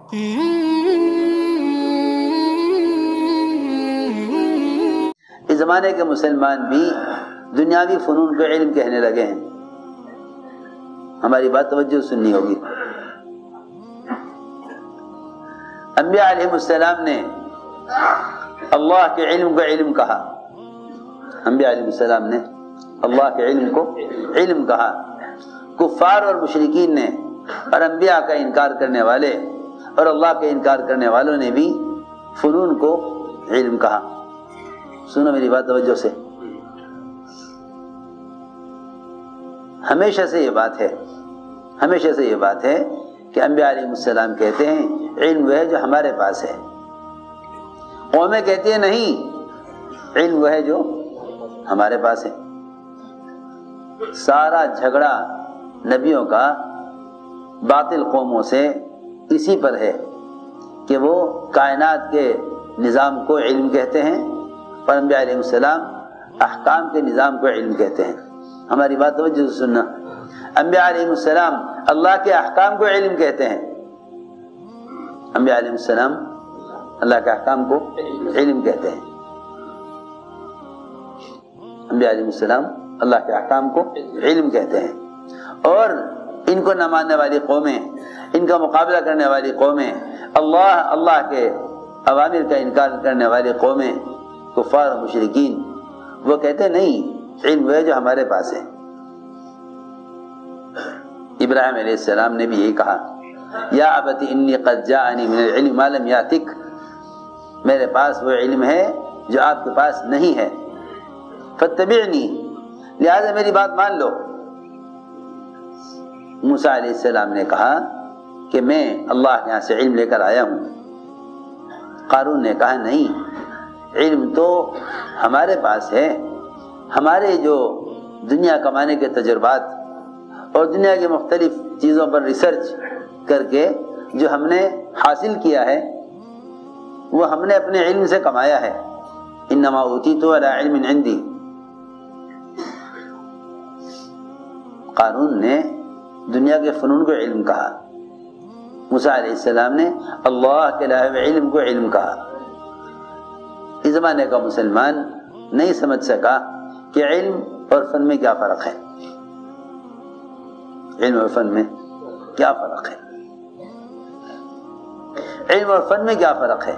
اس زمانے کے مسلمان بھی دنیاوی فنون کو علم کہنے لگے ہیں. ہماری بات توجہ سننی ہوگی. انبیاء علیہ السلام نے اللہ کے علم کو علم کہا. انبیاء علیہ السلام نے اللہ کے علم کو علم کہا. کفار اور مشرکین نے اور انبیاء کا انکار کرنے والے اور اللہ کا انکار کرنے والوں نے بھی فنون کو علم کہا. سنو میری بات توجہ سے. ہمیشہ سے یہ بات ہے کہ انبیاء علیہ السلام کہتے ہیں علم وہ ہے جو ہمارے پاس ہے. قومیں کہتی ہیں نہیں، علم وہ ہے جو ہمارے پاس ہے. سارا جھگڑا نبیوں کا باطل قوموں سے اسی پر ہے کہ وہ کائنات کے نظام کو علم کہتے ہیں اور انبیاء علیہ السلام احکام کے نظام کو علم کہتے ہیں. ہماری بات توجہ سے سننا. انبیاء علیہ السلام اللہ کے احکام کو علم کہتے ہیں. انبیاء علیہ السلام اللہ کے احکام کو علم کہتے ہیں. انبیاء علیہ السلام اللہ کے احکام کو علم کہتے ہیں. اور ان کو نہ ماننے والی قومیں، ان کا مقابلہ کرنے والی قومیں، اللہ کے اوامر کا انکار کرنے والی قومیں، کفار و مشرکین، وہ کہتے نہیں علم وہ جو ہمارے پاس ہے. ابراہیم علیہ السلام نے بھی یہی کہا، یا ابت انی قد جاءنی من العلم ما لم یاتک، میرے پاس وہ علم ہے جو آپ کے پاس نہیں ہے. فاتبعنی، لہذا میری بات مان لو. موسیٰ علیہ السلام نے کہا کہ میں اللہ کے یہاں سے علم لے کر آیا ہوں. قارون نے کہا نہیں، علم تو ہمارے پاس ہے. ہمارے جو دنیا کمانے کے تجربات اور دنیا کی مختلف چیزوں پر ریسرچ کر کے جو ہم نے حاصل کیا ہے وہ ہم نے اپنے علم سے کمایا ہے. انما اوتیت علی علم عندی. قارون نے دنیا کے فنون کو علم کہا. موسیٰ علیہ السلام نے اللہ کے علاوہ علم کو علم کہا. اس زمانے کا مسلمان نہیں سمجھ سکا کہ علم اور فن میں کیا فرق ہے. علم اور فن میں کیا فرق ہے؟ علم اور فن میں کیا فرق ہے؟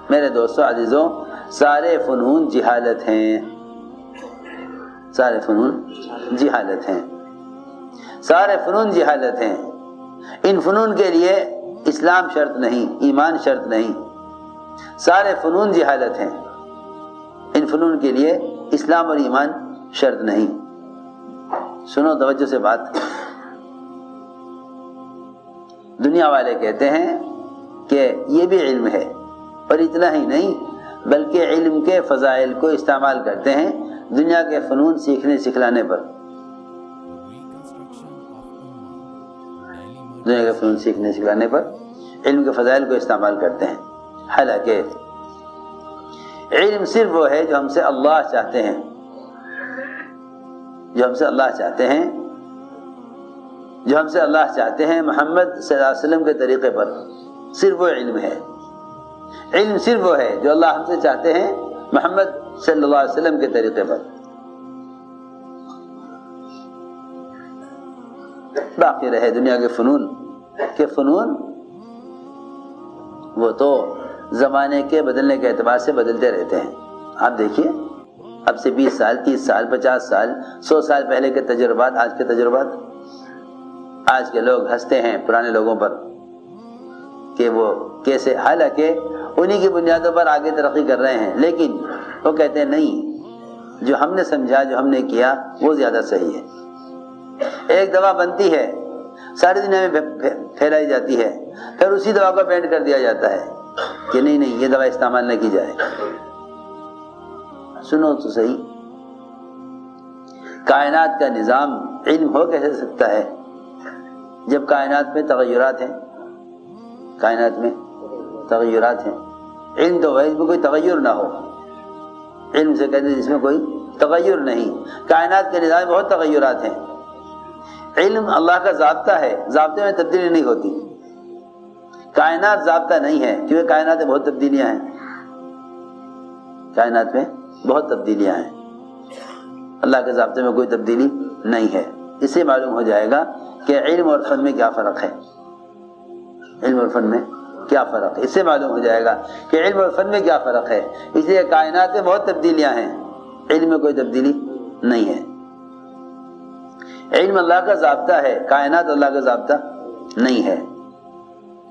میرے دوستو عزیزوں، سارے فنون جہالت ہیں. سارے فنون جہالت ہیں. سارے فنون جہالت ہیں. ان فنون کے لیے اسلام شرط نہیں، ایمان شرط نہیں. سارے فنون جہالت ہیں. ان فنون کے لیے اسلام اور ایمان شرط نہیں. سنو توجہ سے بات. دنیا والے کہتے ہیں کہ یہ بھی علم ہے، اور اتنا ہی نہیں بلکہ علم کے فضائل کو استعمال کرتے ہیں دنیا کے فنون سیکھنے سکھلانے پر. دنیا کے فنون سیکھنے سکھلانے پر علم کے فضائل کو استعمال کرتے ہیں. حالانکہ علم صرف وہ ہے جو ہم سے اللہ چاہتے ہیں، جو ہم سے اللہ چاہتے ہیں، جو ہم سے اللہ چاہتے ہیں محمد صلی اللہ علیہ وسلم کے طریقے پر. صرف وہ علم ہے. علم صرف وہ ہے جو اللہ ہم سے چاہتے ہیں محمد صلی اللہ علیہ وسلم کے طریقے پر. باقی رہے دنیا کے فنون وہ تو زمانے کے بدلنے کے اعتبار سے بدلتے رہتے ہیں. آپ دیکھیے اب سے 20 سال 30 سال 50 سال 100 سال پہلے کے تجربات، آج کے تجربات. آج کے لوگ ہنستے ہیں پرانے لوگوں پر کہ وہ کیسے، حالانکہ انہی کی بنیادوں پر آگے ترقی کر رہے ہیں. لیکن وہ کہتے ہیں نہیں، جو ہم نے سمجھا، جو ہم نے کیا وہ زیادہ صحیح ہے. ایک دوا بنتی ہے، ساری دنیا میں پھیلائی جاتی ہے، پھر اسی دوا کو بینڈ کر دیا جاتا ہے کہ نہیں یہ دوا استعمال نہ کی جائے. سنو تو صحیح، کائنات کا نظام علم ہو کیسے سکتا ہے جب کائنات میں تغیرات ہیں؟ کائنات میں تغیرات ہیں. علم تو ہے جس میں کوئی تغیر نہ ہو. علم سے کہتے ہیں جس میں کوئی تغیر نہیں. کائنات کے نظام میں بہت تغیرات ہیں. علم اللہ کا ضابطہ ہے، ضابطے میں تبدیلی نہیں ہوتی. کائنات ضابطہ نہیں ہے، کیونکہ کائنات میں بہت تبدیلیاں ہیں، کائنات میں بہت تبدیلیاں ہیں، اللہ کے ضابطے میں کوئی تبدیلی نہیں ہے۔ اس سے معلوم ہو جائے گا کہ علم اور فن میں کیا فرق ہے، علم اور فن میں کیا فرق ہے، اس سے معلوم ہو جائے گا کہ علم اور فن میں کیا فرق ہے۔ اس لیے کائنات میں بہت تبدیلیاں ہیں، علم میں کوئی تبدیلی نہیں ہے۔ علم اللہ کا ضابطہ ہے، کائنات اللہ کا ضابطہ نہیں ہے،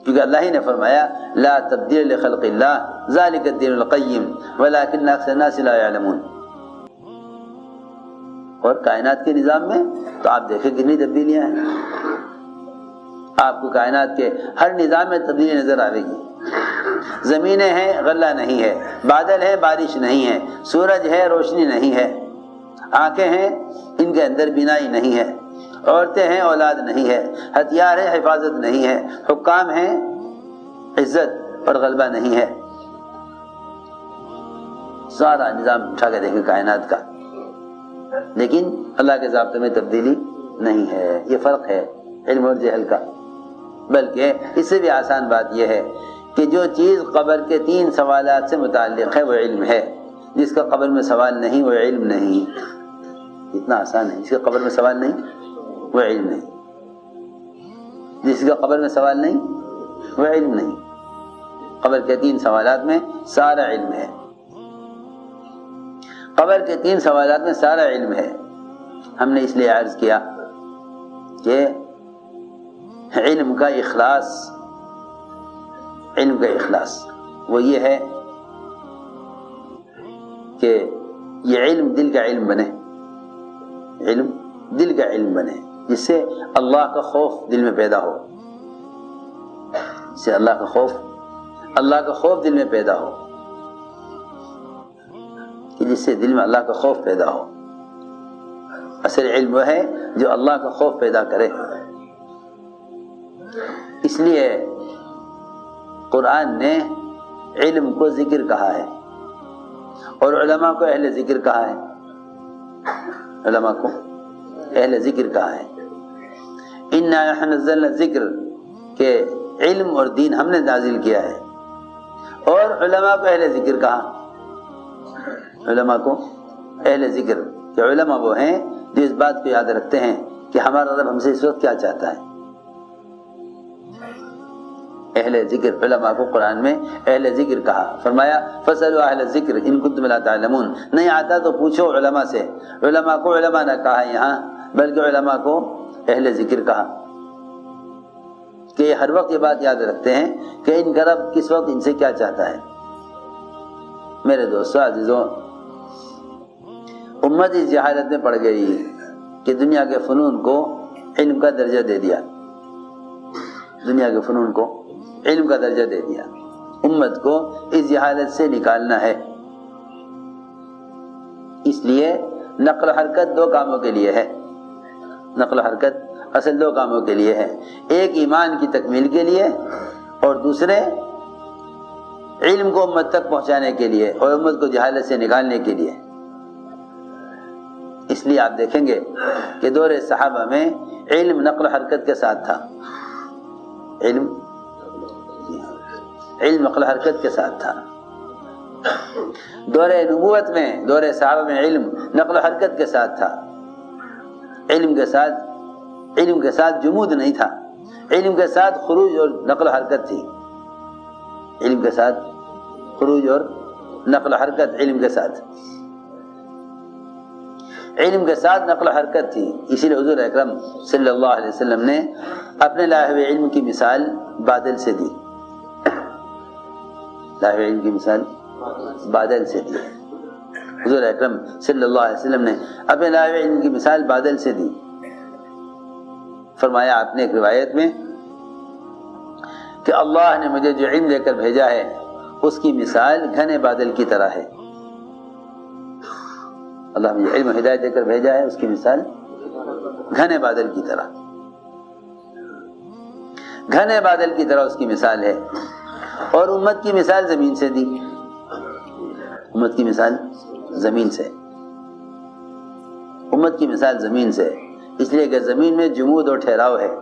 کیونکہ اللہ ہی نے فرمایا لا تبدیل لخلق اللہ ذالک الدین القیم ولکن اکثر الناس لا یعلمون۔ اور کائنات کے نظام میں تو آپ دیکھیں کتنی تبدیلیاں ہیں، آپ کو کائنات کے ہر نظام میں تبدیلی نظر آئے گی۔ زمینیں ہیں، غلہ نہیں ہے، بادل ہے، بارش نہیں ہے، سورج ہے، روشنی نہیں ہے، آنکھیں ہیں، ان کے اندر بینائی نہیں ہے، عورتیں ہیں، اولاد نہیں ہے، ہتھیار ہے، حفاظت نہیں ہے، حکام ہیں، عزت اور غلبہ نہیں ہے۔ سارا نظام اٹھا کے دیکھیں کائنات کا، لیکن اللہ کے ضابطے میں تبدیلی نہیں ہے۔ یہ فرق ہے علم اور جہل کا۔ بلکہ اس سے بھی آسان بات یہ ہے کہ جو چیز قبر کے 3 سوالات سے متعلق ہے وہ علم ہے، جس کا قبر میں سوال نہیں وہ علم نہیں۔ اتنا آسان ہے، جس کا قبر میں سوال نہیں وہ علم نہیں، جس کا قبر میں سوال نہیں وہ علم نہیں۔ قبر کے 3 سوالات میں سارا علم ہے، قبر کے 3 سوالات میں سارا علم ہے۔ ہم نے اس لیے عرض کیا کہ علم کا اخلاص، علم کا اخلاص وہ یہ ہے کہ یہ علم دل کا علم بنے، علم دل کا علم بنے، جس سے اللہ کا خوف دل میں پیدا ہو، جس سے اللہ کا خوف دل میں پیدا ہو، کہ جس سے دل میں اللہ کا خوف پیدا ہو۔ اصل علم وہ ہے جو اللہ کا خوف پیدا کرے۔ اس لیے قرآن نے علم کو ذکر کہا ہے اور علماء کو اہل ذکر کہا ہے، علماء کو اہل ذکر کہا ہے۔ اِنَّا نَحْنُ نَزَّلْنَا الذِّكْرَ کہ علم اور دین ہم نے نازل کیا ہے، اور علماء کو اہل ذکر کہا، علماء کو اہل ذکر کہ علماء وہ ہیں جو اس بات کو یاد رکھتے ہیں کہ ہمارا رب ہم سے اس وقت کیا چاہتا ہے۔ اہل ذکر، علماء کو قرآن میں اہل ذکر کہا، فرمایا فَاسْأَلُوا أَهْلَ الذِّكْرِ إِن كُنتُمْ لَا تَعْلَمُونَ، نہیں آتا تو پوچھو علماء سے۔ علماء کو علماء نہ کہا یہاں، بلکہ علماء کو اہل ذکر کہا، کہ یہ ہر وقت یہ بات یاد رکھتے ہیں کہ ان کا رب کس وقت ان سے کیا چاہتا ہے۔ میرے دوستو عزیزوں، امت اس جہالت میں پڑ گئی کہ دنیا کے فنون کو علم کا درجہ دے دیا، دنیا کے فنون کو علم کا درجہ دے دیا۔ امت کو اس جہالت سے نکالنا ہے، اس لیے نقل و حرکت 2 کاموں کے لیے ہے، نقل و حرکت اصل 2 کاموں کے لیے ہے، ایک ایمان کی تکمیل کے لیے اور دوسرے علم کو امت تک پہنچانے کے لیے اور امت کو جہالت سے نکالنے کے لیے۔ اس لیے آپ دیکھیں گے کہ دور صحابہ میں علم نقل و حرکت کے ساتھ تھا، علم نقل و حرکت کے ساتھ تھا۔ دور نبوت میں، دور صحابہ میں علم نقل و حرکت کے ساتھ تھا، علم کے ساتھ جمود نہیں تھا، علم کے ساتھ خروج اور نقل و حرکت تھی، علم کے ساتھ خروج اور نقل و حرکت، علم کے ساتھ نقل و حرکت تھی۔ اسی لیے حضور اکرم صلی اللہ علیہ وسلم نے اپنے لائے ہوئے علم کی مثال بادل سے دی، لائے ہوئے علم کی مثال بادل سے دی۔ حضور اکرم صلی اللہ علیہ وسلم نے اپنے لائے ہوئے علم کی مثال بادل سے دی۔ فرمایا آپ نے ایک روایت میں کہ اللہ نے مجھے جو علم دے کر بھیجا ہے اس کی مثال گھنے بادل کی طرح ہے۔ اللہ نے علم ہدایت دے کر بھیجا ہے، اس کی مثال گھنے بادل کی طرح، گھنے بادل کی طرح اس کی مثال ہے۔ اور امت کی مثال زمین سے دی، امت کی مثال زمین سے، امت کی مثال زمین سے، اس لیے کہ زمین میں جمود اور ٹھہراؤ ہے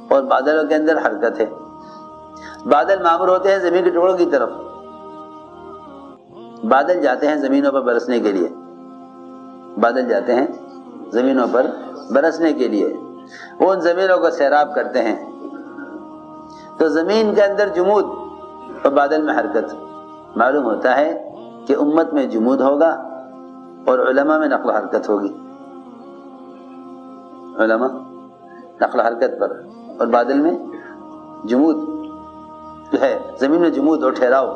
اور بادلوں کے اندر حرکت ہے۔ بادل معمور ہوتے ہیں زمین کے ٹکڑوں کی طرف، بادل جاتے ہیں زمینوں پر برسنے کے لیے، بادل جاتے ہیں زمینوں پر برسنے کے لیے، وہ ان زمینوں کو سیراب کرتے ہیں، تو زمین کے اندر جمود اور بادل میں حرکت، معلوم ہوتا ہے کہ امت میں جمود ہوگا اور علماء میں نقل و حرکت ہوگی، علماء نقل و حرکت پر، اور بادل میں جمود جو ہے، زمین میں جمود اور ٹھہراؤ،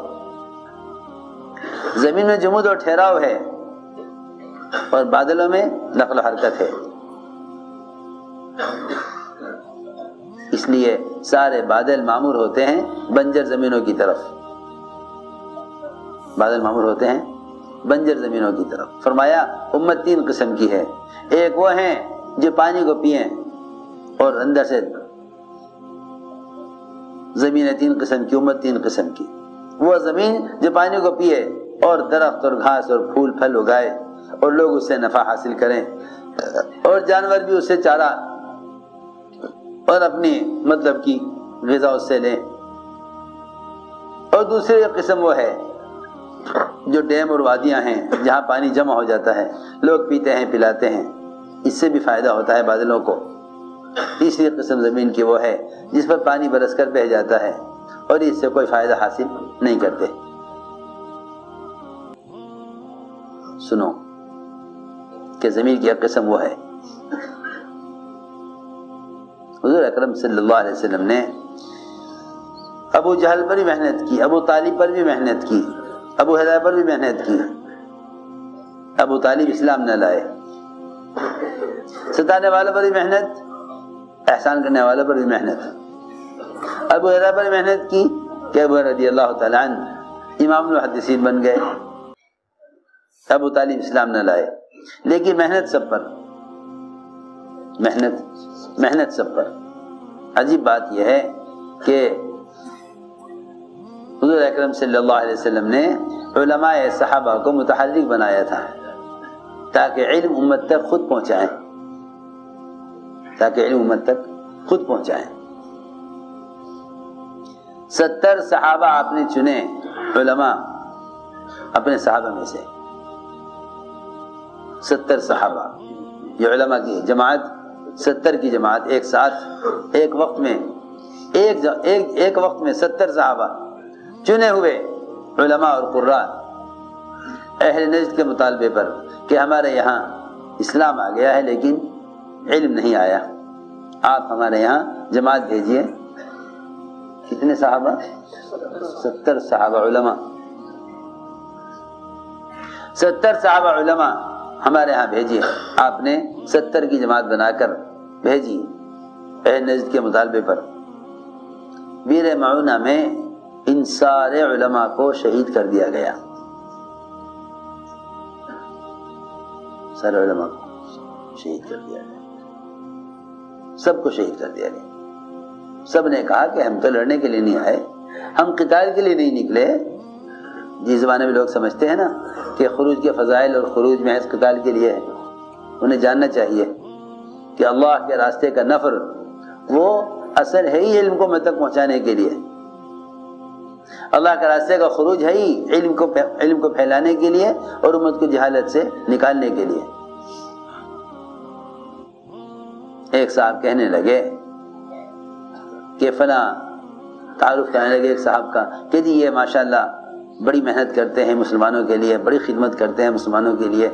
زمین میں جمود اور ٹھہراؤ ہے اور بادلوں میں نقل و حرکت ہے، اس لیے سارے بادل معمور ہوتے ہیں بنجر زمینوں کی طرف، بادل معمور ہوتے ہیں بنجر زمینوں کی طرف۔ فرمایا امت تین قسم کی ہے، ایک وہ ہیں جو پانی کو پئیں اور اندر سے، زمینیں تین قسم کی، امت تین قسم کی، وہ زمین جو پانی کو پیے اور درخت اور گھاس اور پھول پھل اگائے اور لوگ اس سے نفع حاصل کریں اور جانور بھی اس سے چارہ اور اپنی مطلب کی غذا اس سے لیں، اور دوسری قسم وہ ہے جو ڈیم اور وادیاں ہیں جہاں پانی جمع ہو جاتا ہے، لوگ پیتے ہیں پلاتے ہیں، اس سے بھی فائدہ ہوتا ہے بادلوں کو۔ تیسری قسم زمین کی وہ ہے جس پر پانی برس کر بہہ جاتا ہے اور اس سے کوئی فائدہ حاصل نہیں کرتے۔ سنو کہ زمین کی ایک قسم وہ ہے، حضور اکرم صلی اللہ علیہ وسلم نے ابو جہل پر بھی محنت کی، ابو طالب پر بھی محنت کی، ابو حریرہ پر بھی محنت کی، ابو طالب اسلام نہ لائے، ستانے والوں پر بھی محنت، احسان کرنے والوں پر بھی محنت، ابو حریرہ پر محنت کی کہ ابو حریرہ رضی اللہ تعالیٰ عنہ امام المحدثین بن گئے، ابو طالب اسلام نہ لائے، لیکن محنت سب پر، محنت سب پر۔ عجیب بات یہ ہے کہ حضور اکرم صلی اللہ علیہ وسلم نے علماء صحابہ کو متحرک بنایا تھا تاکہ علم امت تک خود پہنچائیں، تاکہ علم امت تک خود پہنچائیں۔ 70 صحابہ آپ نے چنے علماء اپنے صحابہ میں سے، 70 صحابہ، یہ علماء کی جماعت، 70 کی جماعت ایک ساتھ ایک وقت میں، ایک وقت میں 70 صحابہ چنے ہوئے علماء اور قراء اہل نجد کے مطالبے پر کہ ہمارے یہاں اسلام آ گیا ہے لیکن علم نہیں آیا، آپ ہمارے یہاں جماعت بھیجیے۔ کتنے صحابہ؟ 70 صحابہ علماء، 70 صحابہ علماء ہمارے ہاں بھیجیے۔ آپ نے 70 کی جماعت بنا کر بھیجی اہل نجد کے مطالبے پر۔ بیر معونہ میں ان سارے علماء کو شہید کر دیا گیا، سارے علماء کو شہید کر دیا گیا، سب کو شہید کر دیا گیا۔ سب نے کہا کہ ہم تو لڑنے کے لیے نہیں آئے، ہم قتال کے لیے نہیں نکلے۔ جس زمانے میں لوگ سمجھتے ہیں نا کہ خروج کے فضائل اور خروج محض قتال کے لیے ہے، انہیں جاننا چاہیے کہ اللہ کے راستے کا نفر وہ اثر ہے ہی علم کو میں تک پہنچانے کے لیے، اللہ کے راستے کا خروج ہے ہی علم کو پھیلانے کے لیے اور امت کو جہالت سے نکالنے کے لیے۔ ایک صاحب کہنے لگے کہ فلاں، تعارف کرنے لگے ایک صاحب کا کہ جی یہ ماشاءاللہ بڑی محنت کرتے ہیں مسلمانوں کے لیے، بڑی خدمت کرتے ہیں مسلمانوں کے لیے،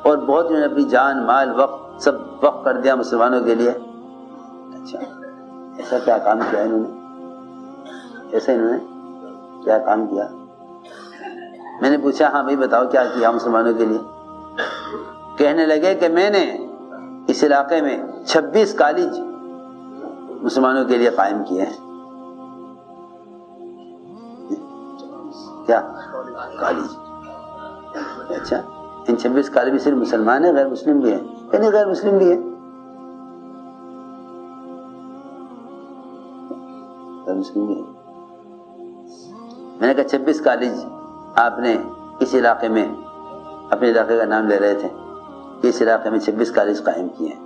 اور بہت انہوں نے اپنی جان مال وقت سب وقف کر دیا مسلمانوں کے لیے۔ اچھا ایسا کیا کام کیا انہوں نے، ایسا انہوں نے کیا کام کیا؟ میں نے پوچھا ہاں بھائی بتاؤ کیا کیا مسلمانوں کے لیے؟ کہنے لگے کہ میں نے اس علاقے میں 26 کالج مسلمانوں کے لیے قائم کیے ہیں۔ کیا کالج؟ اچھا ان 26 کالج صرف مسلمان ہیں، غیر مسلم بھی ہیں؟ یعنی غیر مسلم بھی ہیں، غیر مسلم بھی ہیں۔ میں نے کہا 26 کالج آپ نے اس علاقے میں، اپنے علاقے کا نام لے رہے تھے کہ اس علاقے میں 26 کالج قائم کیے ہیں،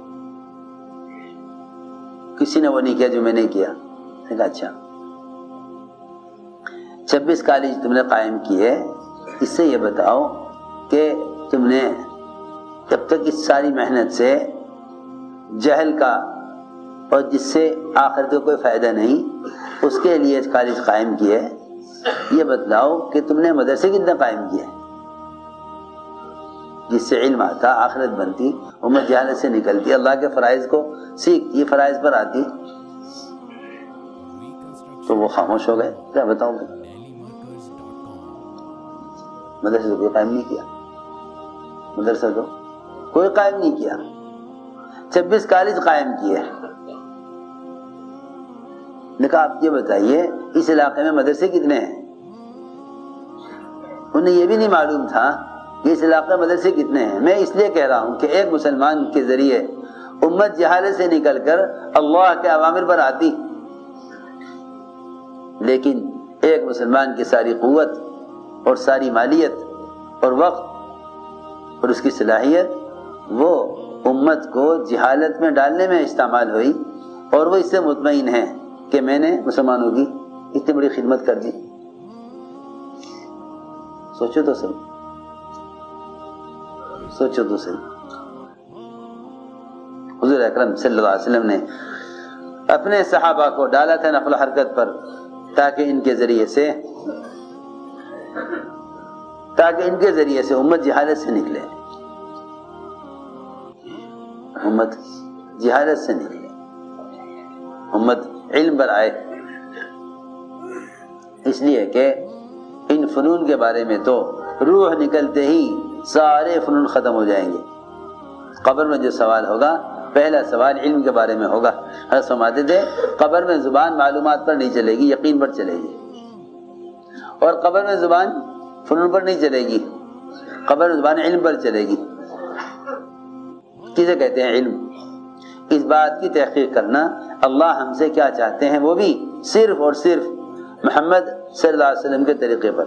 کسی نے وہ نہیں کیا جو میں نے کیا۔ میں نے کہا اچھا 26 کالج تم نے قائم کیے، اس سے یہ بتاؤ کہ تم نے جب تک اس ساری محنت سے جہل کا اور جس سے آخرت کو کوئی فائدہ نہیں اس کے لیے کالج قائم کیے، یہ بتلاؤ کہ تم نے مدرسے کتنے قائم کیے جس سے علم آتا، آخرت بنتی، امت جہالت سے نکلتی، اللہ کے فرائض کو سیکھتی، فرائض پر آتی۔ تو وہ خاموش ہو گئے، کیا بتاؤں میں، مدرسے تو کوئی قائم نہیں کیا، مدرسہ تو کوئی قائم نہیں کیا، 26 کالج قائم کیے۔ نے کہا آپ یہ بتائیے اس علاقے میں مدرسے کتنے ہیں؟ انہیں یہ بھی نہیں معلوم تھا کہ اس علاقے میں مدرسے کتنے ہیں۔ میں اس لیے کہہ رہا ہوں کہ ایک مسلمان کے ذریعے امت جہالت سے نکل کر اللہ کے اوامر پر آتی، لیکن ایک مسلمان کی ساری قوت اور ساری مالیت اور وقت اور اس کی صلاحیت وہ امت کو جہالت میں ڈالنے میں استعمال ہوئی، اور وہ اس سے مطمئن ہے کہ میں نے مسلمانوں کی اتنی بڑی خدمت کر دی۔ سوچو تو صحیح، سوچو تو صحیح۔ حضور اکرم صلی اللہ علیہ وسلم نے اپنے صحابہ کو ڈالا تھا نقل و حرکت پر تاکہ ان کے ذریعے سے امت جہالت سے نکلے، امت جہالت سے نکلے، امت علم پر آئے۔ اس لیے کہ ان فنون کے بارے میں تو روح نکلتے ہی سارے فنون ختم ہو جائیں گے۔ قبر میں جو سوال ہوگا، پہلا سوال علم کے بارے میں ہوگا۔ حضرت فرماتے تھے قبر میں زبان معلومات پر نہیں چلے گی، یقین پر چلے گی، اور قبر میں زبان فنون پر نہیں چلے گی، قبر میں زبان علم پر چلے گی۔ کسے کہتے ہیں علم؟ اس بات کی تحقیق کرنا اللہ ہم سے کیا چاہتے ہیں، وہ بھی صرف اور صرف محمد صلی اللہ علیہ وسلم کے طریقے پر۔